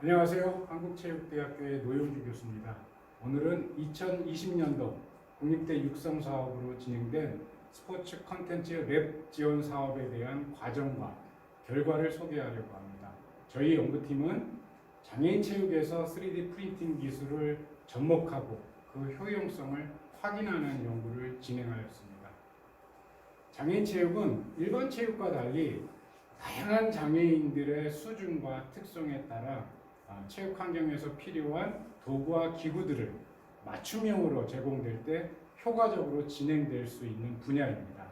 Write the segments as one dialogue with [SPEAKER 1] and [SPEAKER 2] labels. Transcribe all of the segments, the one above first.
[SPEAKER 1] 안녕하세요. 한국체육대학교의 노영주 교수입니다. 오늘은 2020년도 국립대 육성 사업으로 진행된 스포츠 컨텐츠 랩 지원 사업에 대한 과정과 결과를 소개하려고 합니다. 저희 연구팀은 장애인 체육에서 3D 프린팅 기술을 접목하고 그 효용성을 확인하는 연구를 진행하였습니다. 장애인 체육은 일반 체육과 달리 다양한 장애인들의 수준과 특성에 따라 체육 환경에서 필요한 도구와 기구들을 맞춤형으로 제공될 때 효과적으로 진행될 수 있는 분야입니다.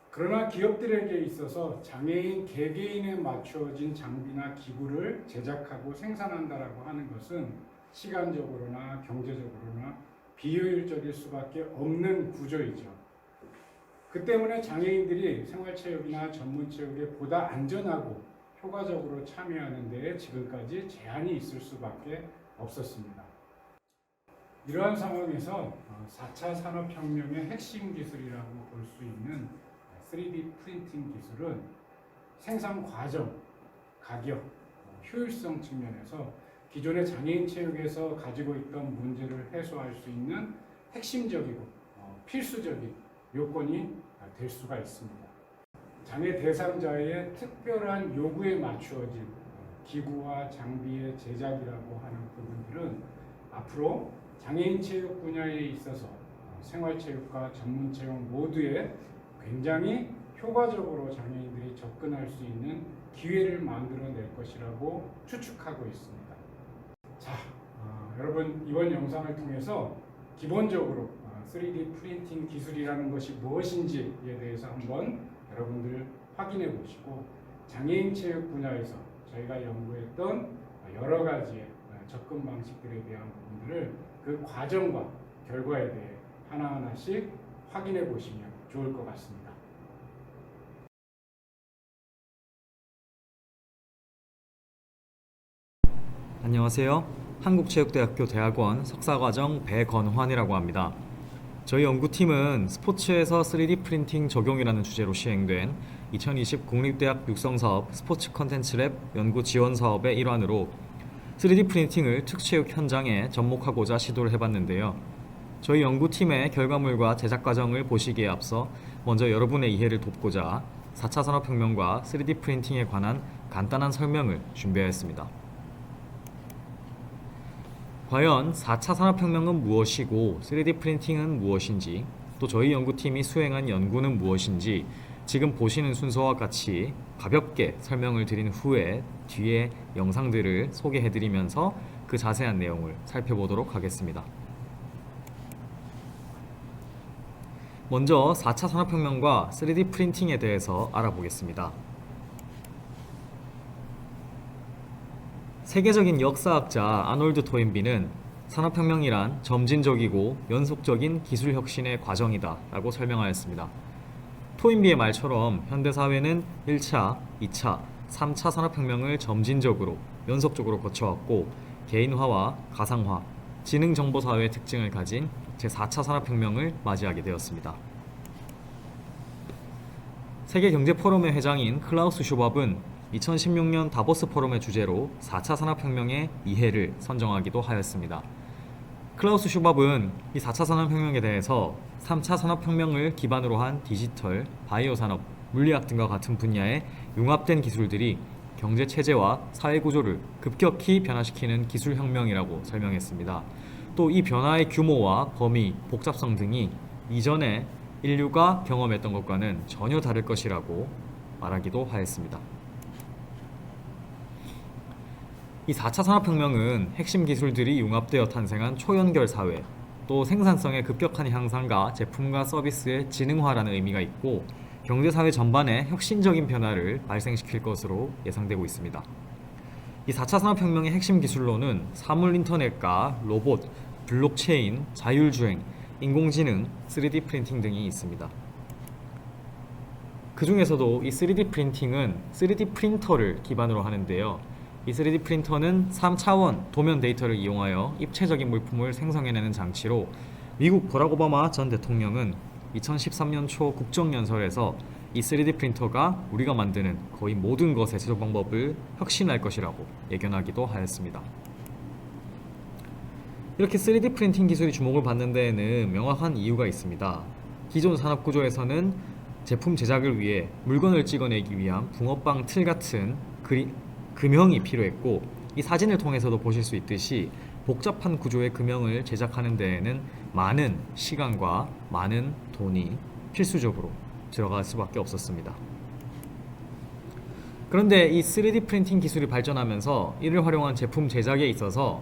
[SPEAKER 1] 그러나 기업들에게 있어서 장애인 개개인에 맞추어진 장비나 기구를 제작하고 생산한다라고 하는 것은 시간적으로나 경제적으로나 비효율적일 수밖에 없는 구조이죠. 그 때문에 장애인들이 생활체육이나 전문체육에 보다 안전하고 효과적으로 참여하는 데에 지금까지 제한이 있을 수밖에 없었습니다. 이러한 상황에서 4차 산업혁명의 핵심 기술이라고 볼 수 있는 3D 프린팅 기술은 생산 과정, 가격, 효율성 측면에서 기존의 장애인 체육에서 가지고 있던 문제를 해소할 수 있는 핵심적이고 필수적인 요건이 될 수가 있습니다. 장애 대상자의 특별한 요구에 맞추어진 기구와 장비의 제작이라고 하는 부분들은 앞으로 장애인 체육 분야에 있어서 생활체육과 전문체육 모두에 굉장히 효과적으로 장애인들이 접근할 수 있는 기회를 만들어낼 것이라고 추측하고 있습니다. 자, 여러분 이번 영상을 통해서 기본적으로 3D 프린팅 기술이라는 것이 무엇인지에 대해서 한번 여러분들 확인해 보시고 장애인 체육 분야에서 저희가 연구했던 여러 가지의 접근 방식들에 대한 부분들을 그 과정과 결과에 대해 하나하나씩 확인해 보시면 좋을 것 같습니다.
[SPEAKER 2] 안녕하세요. 한국체육대학교 대학원 석사과정 배건환이라고 합니다. 저희 연구팀은 스포츠에서 3D 프린팅 적용이라는 주제로 시행된 2020 국립대학 육성사업 스포츠 컨텐츠 랩 연구 지원 사업의 일환으로 3D 프린팅을 특수체육 현장에 접목하고자 시도를 해봤는데요. 저희 연구팀의 결과물과 제작 과정을 보시기에 앞서 먼저 여러분의 이해를 돕고자 4차 산업혁명과 3D 프린팅에 관한 간단한 설명을 준비하였습니다. 과연 4차 산업혁명은 무엇이고 3D 프린팅은 무엇인지, 또 저희 연구팀이 수행한 연구는 무엇인지 지금 보시는 순서와 같이 가볍게 설명을 드린 후에 뒤에 영상들을 소개해드리면서 그 자세한 내용을 살펴보도록 하겠습니다. 먼저 4차 산업혁명과 3D 프린팅에 대해서 알아보겠습니다. 세계적인 역사학자 아놀드 토인비는 산업혁명이란 점진적이고 연속적인 기술 혁신의 과정이다 라고 설명하였습니다. 토인비의 말처럼 현대사회는 1차, 2차, 3차 산업혁명을 점진적으로 연속적으로 거쳐왔고 개인화와 가상화, 지능정보사회의 특징을 가진 제4차 산업혁명을 맞이하게 되었습니다. 세계경제포럼의 회장인 클라우스 슈밥은 2016년 다보스 포럼의 주제로 4차 산업혁명의 이해를 선정하기도 하였습니다. 클라우스 슈밥은 이 4차 산업혁명에 대해서 3차 산업혁명을 기반으로 한 디지털, 바이오 산업, 물리학 등과 같은 분야의 융합된 기술들이 경제 체제와 사회 구조를 급격히 변화시키는 기술혁명이라고 설명했습니다. 또 이 변화의 규모와 범위, 복잡성 등이 이전에 인류가 경험했던 것과는 전혀 다를 것이라고 말하기도 하였습니다. 이 4차 산업혁명은 핵심 기술들이 융합되어 탄생한 초연결 사회, 또 생산성의 급격한 향상과 제품과 서비스의 지능화라는 의미가 있고 경제사회 전반에 혁신적인 변화를 발생시킬 것으로 예상되고 있습니다. 이 4차 산업혁명의 핵심 기술로는 사물 인터넷과 로봇, 블록체인, 자율주행, 인공지능, 3D 프린팅 등이 있습니다. 그 중에서도 이 3D 프린팅은 3D 프린터를 기반으로 하는데요. 이 3D 프린터는 3차원 도면 데이터를 이용하여 입체적인 물품을 생성해내는 장치로 미국 버락 오바마 전 대통령은 2013년 초 국정연설에서 이 3D 프린터가 우리가 만드는 거의 모든 것의 제조 방법을 혁신할 것이라고 예견하기도 하였습니다. 이렇게 3D 프린팅 기술이 주목을 받는 데에는 명확한 이유가 있습니다. 기존 산업 구조에서는 제품 제작을 위해 물건을 찍어내기 위한 붕어빵 틀 같은 금형이 필요했고, 이 사진을 통해서도 보실 수 있듯이 복잡한 구조의 금형을 제작하는 데에는 많은 시간과 많은 돈이 필수적으로 들어갈 수밖에 없었습니다. 그런데 이 3D 프린팅 기술이 발전하면서 이를 활용한 제품 제작에 있어서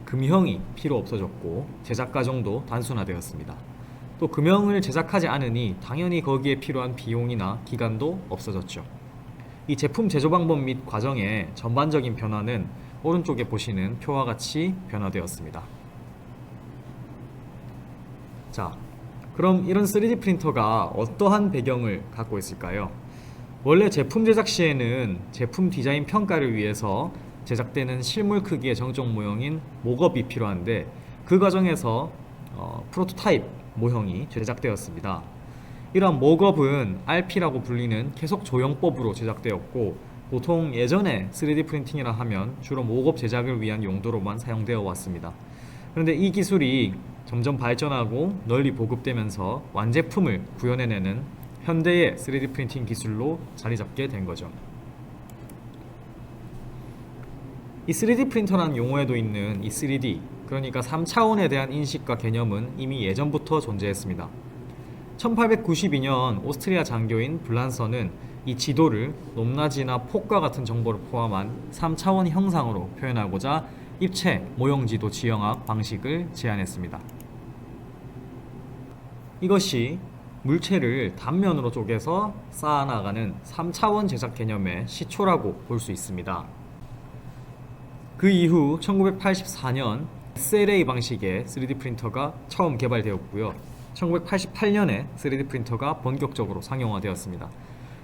[SPEAKER 2] 금형이 필요 없어졌고 제작 과정도 단순화되었습니다. 또 금형을 제작하지 않으니 당연히 거기에 필요한 비용이나 기간도 없어졌죠. 이 제품 제조 방법 및 과정의 전반적인 변화는 오른쪽에 보시는 표와 같이 변화되었습니다. 자, 그럼 이런 3D 프린터가 어떠한 배경을 갖고 있을까요? 원래 제품 제작 시에는 제품 디자인 평가를 위해서 제작되는 실물 크기의 정적 모형인 모업이 필요한데, 그 과정에서 프로토타입 모형이 제작되었습니다. 이러한 모업은 RP라고 불리는 계속 조형법으로 제작되었고, 보통 예전에 3D 프린팅이라 하면 주로 모업 제작을 위한 용도로만 사용되어 왔습니다. 그런데 이 기술이 점점 발전하고 널리 보급되면서 완제품을 구현해내는 현대의 3D 프린팅 기술로 자리 잡게 된 거죠. 이 3D 프린터라는 용어에도 있는 이 3D, 그러니까 3차원에 대한 인식과 개념은 이미 예전부터 존재했습니다. 1892년 오스트리아 장교인 블란서는 이 지도를 높낮이나 폭과 같은 정보를 포함한 3차원 형상으로 표현하고자 입체 모형지도 지형학 방식을 제안했습니다. 이것이 물체를 단면으로 쪼개서 쌓아나가는 3차원 제작 개념의 시초라고 볼 수 있습니다. 그 이후 1984년 SLA 방식의 3D 프린터가 처음 개발되었고요. 1988년에 3D 프린터가 본격적으로 상용화되었습니다.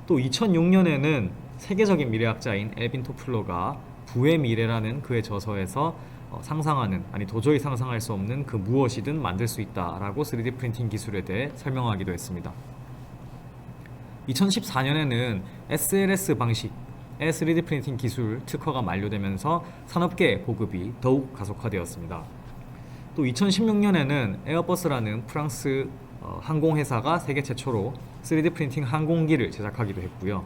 [SPEAKER 2] 또 2006년에는 세계적인 미래학자인 엘빈 토플러가 부의 미래라는 그의 저서에서 상상하는, 아니 도저히 상상할 수 없는 그 무엇이든 만들 수 있다라고 3D 프린팅 기술에 대해 설명하기도 했습니다. 2014년에는 SLS 방식의 3D 프린팅 기술 특허가 만료되면서 산업계 보급이 더욱 가속화되었습니다. 또 2016년에는 에어버스라는 프랑스 항공회사가 세계 최초로 3D 프린팅 항공기를 제작하기도 했고요.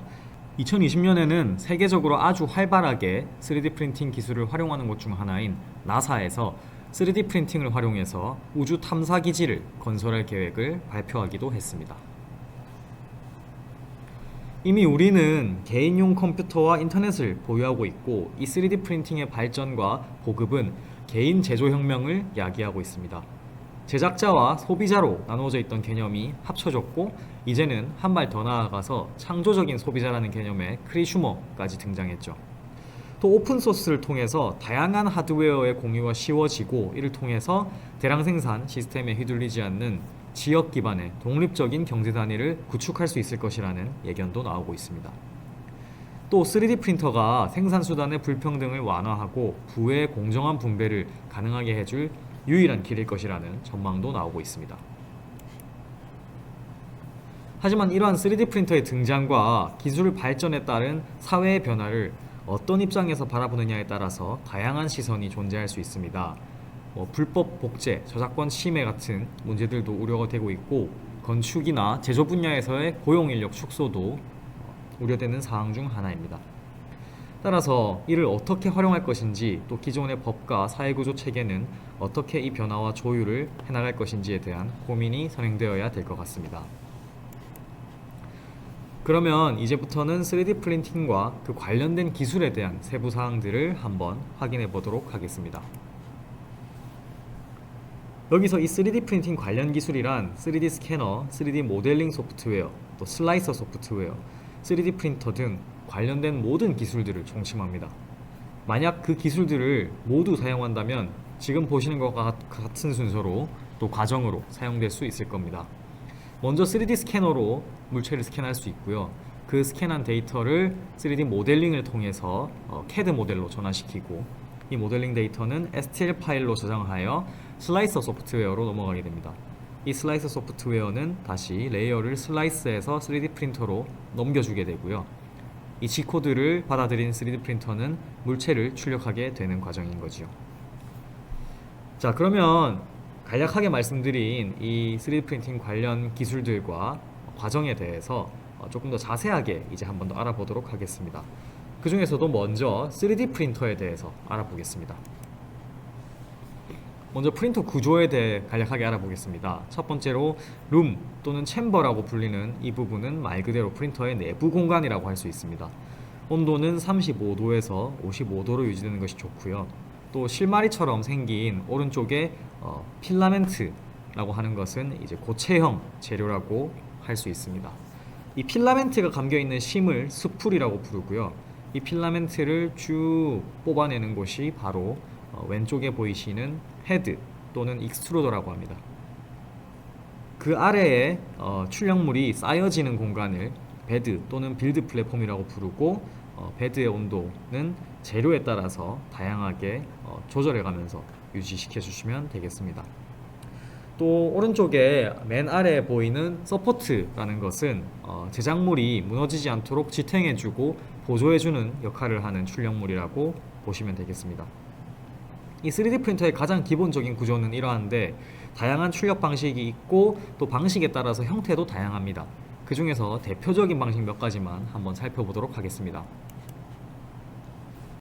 [SPEAKER 2] 2020년에는 세계적으로 아주 활발하게 3D 프린팅 기술을 활용하는 곳 중 하나인 나사에서 3D 프린팅을 활용해서 우주 탐사 기지를 건설할 계획을 발표하기도 했습니다. 이미 우리는 개인용 컴퓨터와 인터넷을 보유하고 있고, 이 3D 프린팅의 발전과 보급은 개인 제조혁명을 야기하고 있습니다. 제작자와 소비자로 나누어져 있던 개념이 합쳐졌고, 이제는 한 발 더 나아가서 창조적인 소비자라는 개념의 크리슈머까지 등장했죠. 또 오픈소스를 통해서 다양한 하드웨어의 공유가 쉬워지고, 이를 통해서 대량 생산 시스템에 휘둘리지 않는 지역 기반의 독립적인 경제 단위를 구축할 수 있을 것이라는 예견도 나오고 있습니다. 또 3D 프린터가 생산 수단의 불평등을 완화하고 부의 공정한 분배를 가능하게 해줄 유일한 길일 것이라는 전망도 나오고 있습니다. 하지만 이러한 3D 프린터의 등장과 기술 발전에 따른 사회의 변화를 어떤 입장에서 바라보느냐에 따라서 다양한 시선이 존재할 수 있습니다. 불법 복제, 저작권 침해 같은 문제들도 우려가 되고 있고, 건축이나 제조 분야에서의 고용인력 축소도 우려되는 사항 중 하나입니다. 따라서 이를 어떻게 활용할 것인지, 또 기존의 법과 사회구조 체계는 어떻게 이 변화와 조율을 해나갈 것인지에 대한 고민이 선행되어야 될 것 같습니다. 그러면 이제부터는 3D 프린팅과 그 관련된 기술에 대한 세부 사항들을 한번 확인해 보도록 하겠습니다. 여기서 이 3D 프린팅 관련 기술이란 3D 스캐너, 3D 모델링 소프트웨어, 또 슬라이서 소프트웨어, 3D 프린터 등 관련된 모든 기술들을 총칭합니다. 만약 그 기술들을 모두 사용한다면 지금 보시는 것과 같은 순서로 또 과정으로 사용될 수 있을 겁니다. 먼저 3D 스캐너로 물체를 스캔할 수 있고요. 그 스캔한 데이터를 3D 모델링을 통해서 CAD 모델로 전환시키고, 이 모델링 데이터는 STL 파일로 저장하여 슬라이서 소프트웨어로 넘어가게 됩니다. 이 슬라이서 소프트웨어는 다시 레이어를 슬라이스해서 3D 프린터로 넘겨주게 되고요. 이 G코드를 받아들인 3D 프린터는 물체를 출력하게 되는 과정인 거지요. 자, 그러면 간략하게 말씀드린 이 3D 프린팅 관련 기술들과 과정에 대해서 조금 더 자세하게 이제 한번 더 알아보도록 하겠습니다. 그 중에서도 먼저 3D 프린터에 대해서 알아보겠습니다. 먼저 프린터 구조에 대해 간략하게 알아보겠습니다. 첫 번째로 룸 또는 챔버라고 불리는 이 부분은 말 그대로 프린터의 내부 공간이라고 할 수 있습니다. 온도는 35도에서 55도로 유지되는 것이 좋고요. 또 실마리처럼 생긴 오른쪽에 필라멘트라고 하는 것은 이제 고체형 재료라고 할 수 있습니다. 이 필라멘트가 감겨 있는 심을 스풀이라고 부르고요. 이 필라멘트를 쭉 뽑아내는 곳이 바로 왼쪽에 보이시는 헤드 또는 익스트루더라고 합니다. 그 아래에 출력물이 쌓여지는 공간을 베드 또는 빌드 플랫폼이라고 부르고 베드의 온도는 재료에 따라서 다양하게 조절해가면서 유지시켜 주시면 되겠습니다. 또 오른쪽에 맨 아래에 보이는 서포트라는 것은 제작물이 무너지지 않도록 지탱해주고 보조해주는 역할을 하는 출력물이라고 보시면 되겠습니다. 이 3D 프린터의 가장 기본적인 구조는 이러한데 다양한 출력 방식이 있고 또 방식에 따라서 형태도 다양합니다. 그 중에서 대표적인 방식 몇 가지만 한번 살펴보도록 하겠습니다.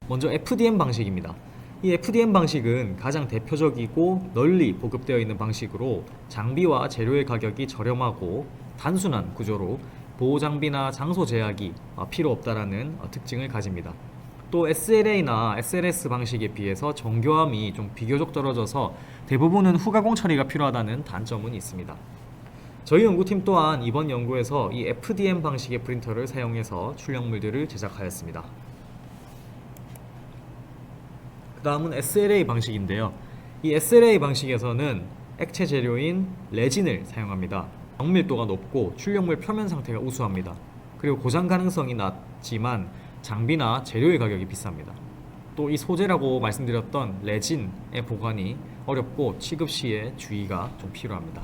[SPEAKER 2] 먼저 FDM 방식입니다. 이 FDM 방식은 가장 대표적이고 널리 보급되어 있는 방식으로 장비와 재료의 가격이 저렴하고 단순한 구조로 보호 장비나 장소 제약이 필요 없다라는 특징을 가집니다. 또 SLA나 SLS 방식에 비해서 정교함이 좀 비교적 떨어져서 대부분은 후가공 처리가 필요하다는 단점은 있습니다. 저희 연구팀 또한 이번 연구에서 이 FDM 방식의 프린터를 사용해서 출력물들을 제작하였습니다. 그 다음은 SLA 방식인데요. 이 SLA 방식에서는 액체 재료인 레진을 사용합니다. 정밀도가 높고 출력물 표면 상태가 우수합니다. 그리고 고장 가능성이 낮지만 장비나 재료의 가격이 비쌉니다. 또 이 소재라고 말씀드렸던 레진의 보관이 어렵고 취급 시에 주의가 좀 필요합니다.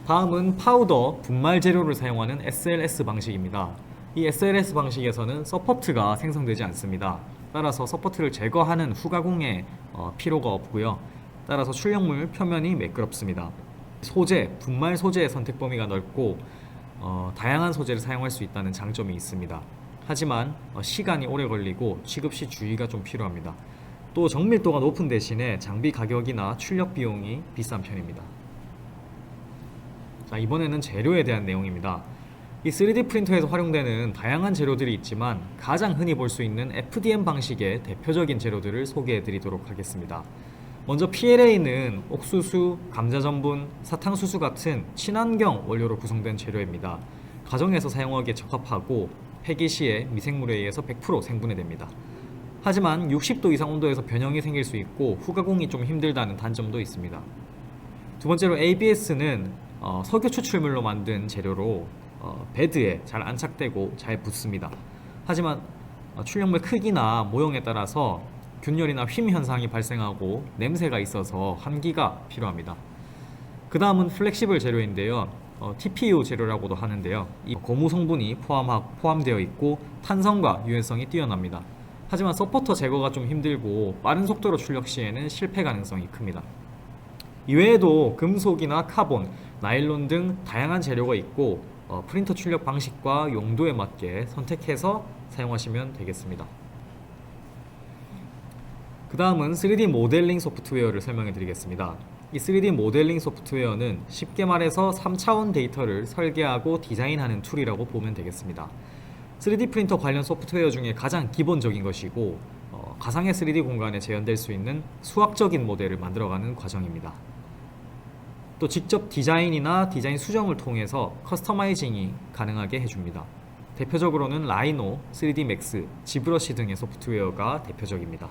[SPEAKER 2] 다음은 파우더, 분말 재료를 사용하는 SLS 방식입니다. 이 SLS 방식에서는 서포트가 생성되지 않습니다. 따라서 서포트를 제거하는 후가공에 필요가 없고요. 따라서 출력물 표면이 매끄럽습니다. 소재, 분말 소재의 선택 범위가 넓고 다양한 소재를 사용할 수 있다는 장점이 있습니다. 하지만 시간이 오래 걸리고 취급 시 주의가 좀 필요합니다. 또 정밀도가 높은 대신에 장비 가격이나 출력 비용이 비싼 편입니다. 자, 이번에는 재료에 대한 내용입니다. 이 3D 프린터에서 활용되는 다양한 재료들이 있지만 가장 흔히 볼 수 있는 FDM 방식의 대표적인 재료들을 소개해 드리도록 하겠습니다. 먼저 PLA는 옥수수, 감자전분, 사탕수수 같은 친환경 원료로 구성된 재료입니다. 가정에서 사용하기에 적합하고 폐기 시에 미생물에 의해서 100% 생분해됩니다. 하지만 60도 이상 온도에서 변형이 생길 수 있고 후가공이 좀 힘들다는 단점도 있습니다. 두 번째로 ABS는 석유 추출물로 만든 재료로 베드에 잘 안착되고 잘 붙습니다. 하지만 출력물 크기나 모형에 따라서 균열이나 휨 현상이 발생하고 냄새가 있어서 환기가 필요합니다. 그 다음은 플렉시블 재료인데요. TPU 재료라고도 하는데요. 이 고무 성분이 포함되어 있고 탄성과 유연성이 뛰어납니다. 하지만 서포터 제거가 좀 힘들고 빠른 속도로 출력 시에는 실패 가능성이 큽니다. 이외에도 금속이나 카본, 나일론 등 다양한 재료가 있고 프린터 출력 방식과 용도에 맞게 선택해서 사용하시면 되겠습니다. 그 다음은 3D 모델링 소프트웨어를 설명해 드리겠습니다. 이 3D 모델링 소프트웨어는 쉽게 말해서 3차원 데이터를 설계하고 디자인하는 툴이라고 보면 되겠습니다. 3D 프린터 관련 소프트웨어 중에 가장 기본적인 것이고 가상의 3D 공간에 재현될 수 있는 수학적인 모델을 만들어가는 과정입니다. 또 직접 디자인이나 디자인 수정을 통해서 커스터마이징이 가능하게 해줍니다. 대표적으로는 라이노, 3D 맥스, 지브러시 등의 소프트웨어가 대표적입니다.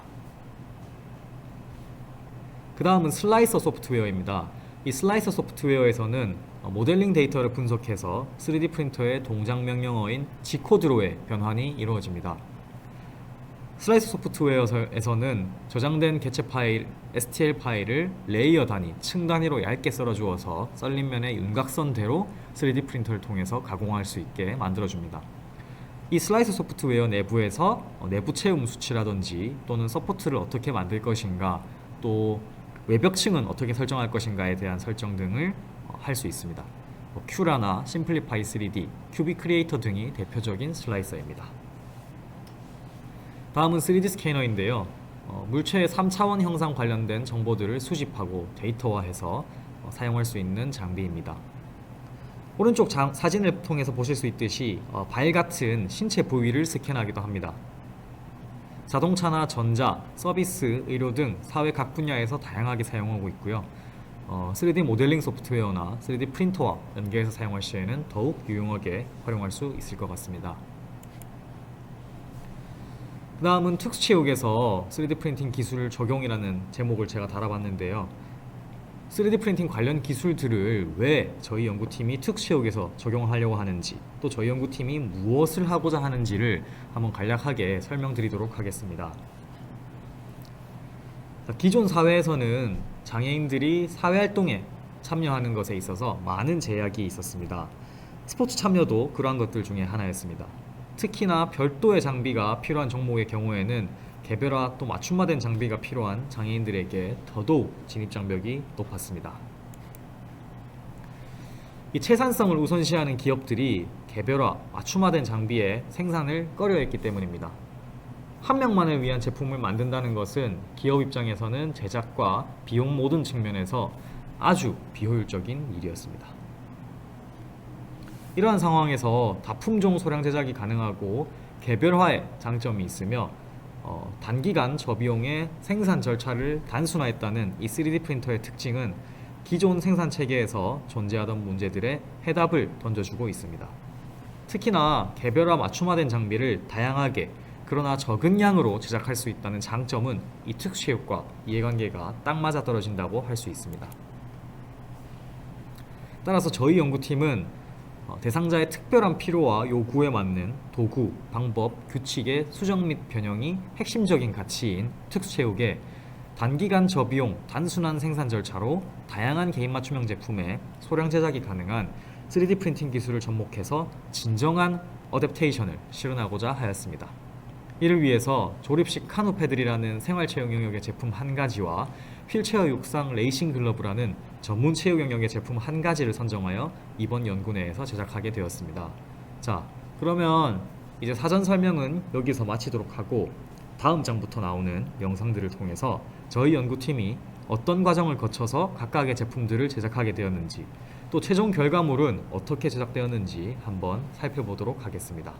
[SPEAKER 2] 그 다음은 슬라이서 소프트웨어입니다. 이 슬라이서 소프트웨어에서는 모델링 데이터를 분석해서 3D 프린터의 동작 명령어인 G코드로의 변환이 이루어집니다. 슬라이스 소프트웨어에서는 저장된 개체 파일 STL 파일을 레이어 단위, 층 단위로 얇게 썰어 주어서 썰린 면의 윤곽선대로 3D 프린터를 통해서 가공할 수 있게 만들어줍니다. 이 슬라이스 소프트웨어 내부에서 내부 채움 수치라든지 또는 서포트를 어떻게 만들 것인가, 또 외벽층은 어떻게 설정할 것인가에 대한 설정 등을 할 수 있습니다. 큐라나 심플리파이 3D, 큐빅 크리에이터 등이 대표적인 슬라이서입니다. 다음은 3D 스캐너인데요. 물체의 3차원 형상 관련된 정보들을 수집하고 데이터화해서 사용할 수 있는 장비입니다. 오른쪽 사진을 통해서 보실 수 있듯이 발 같은 신체 부위를 스캔하기도 합니다. 자동차나 전자, 서비스, 의료 등 사회 각 분야에서 다양하게 사용하고 있고요. 3D 모델링 소프트웨어나 3D 프린터와 연계해서 사용할 시에는 더욱 유용하게 활용할 수 있을 것 같습니다. 그 다음은 특수체육에서 3D 프린팅 기술 적용이라는 제목을 제가 달아봤는데요. 3D 프린팅 관련 기술들을 왜 저희 연구팀이 특수체육에서 적용하려고 하는지, 또 저희 연구팀이 무엇을 하고자 하는지를 한번 간략하게 설명드리도록 하겠습니다. 기존 사회에서는 장애인들이 사회활동에 참여하는 것에 있어서 많은 제약이 있었습니다. 스포츠 참여도 그러한 것들 중에 하나였습니다. 특히나 별도의 장비가 필요한 종목의 경우에는 개별화 또 맞춤화된 장비가 필요한 장애인들에게 더더욱 진입장벽이 높았습니다. 이 채산성을 우선시하는 기업들이 개별화, 맞춤화된 장비의 생산을 꺼려했기 때문입니다. 한 명만을 위한 제품을 만든다는 것은 기업 입장에서는 제작과 비용 모든 측면에서 아주 비효율적인 일이었습니다. 이러한 상황에서 다품종 소량 제작이 가능하고 개별화의 장점이 있으며 단기간 저비용의 생산 절차를 단순화했다는 이 3D 프린터의 특징은 기존 생산 체계에서 존재하던 문제들의 해답을 던져주고 있습니다. 특히나 개별화 맞춤화된 장비를 다양하게 그러나 적은 양으로 제작할 수 있다는 장점은 이 특수체육과 이해관계가 딱 맞아떨어진다고 할 수 있습니다. 따라서 저희 연구팀은 대상자의 특별한 필요와 요구에 맞는 도구, 방법, 규칙의 수정 및 변형이 핵심적인 가치인 특수체육에 단기간 저비용, 단순한 생산 절차로 다양한 개인 맞춤형 제품의 소량 제작이 가능한 3D 프린팅 기술을 접목해서 진정한 어댑테이션을 실현하고자 하였습니다. 이를 위해서 조립식 카누 패들이라는 생활체육 영역의 제품 한 가지와 휠체어 육상 레이싱 글러브라는 전문 체육 영역의 제품 한 가지를 선정하여 이번 연구 내에서 제작하게 되었습니다. 자, 그러면 이제 사전 설명은 여기서 마치도록 하고 다음 장부터 나오는 영상들을 통해서 저희 연구팀이 어떤 과정을 거쳐서 각각의 제품들을 제작하게 되었는지, 또 최종 결과물은 어떻게 제작되었는지 한번 살펴보도록 하겠습니다.